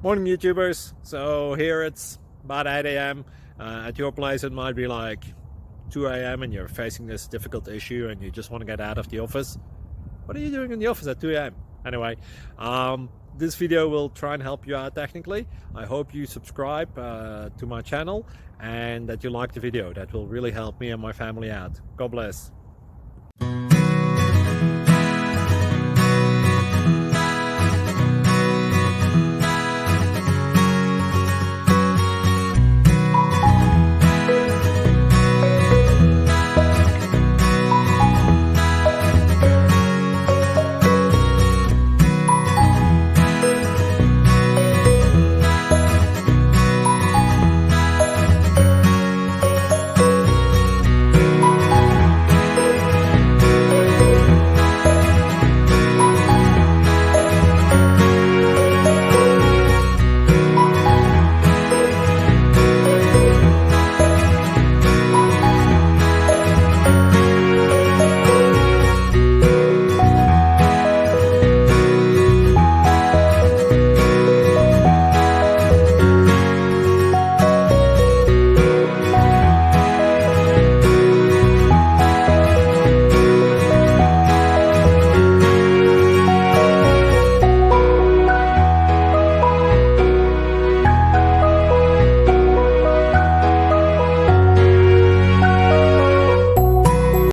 Morning, YouTubers. So here it's about 8 a.m. At your place, it might be like 2 a.m. and you're facing this difficult issue and you just want to get out of the office. What are you doing in the office at 2 a.m.? Anyway, this video will try and help you out technically. I hope you subscribe to my channel and that you like the video. That will really help me and my family out. God bless.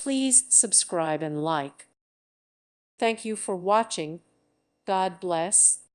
Please subscribe and like. Thank you for watching. God bless.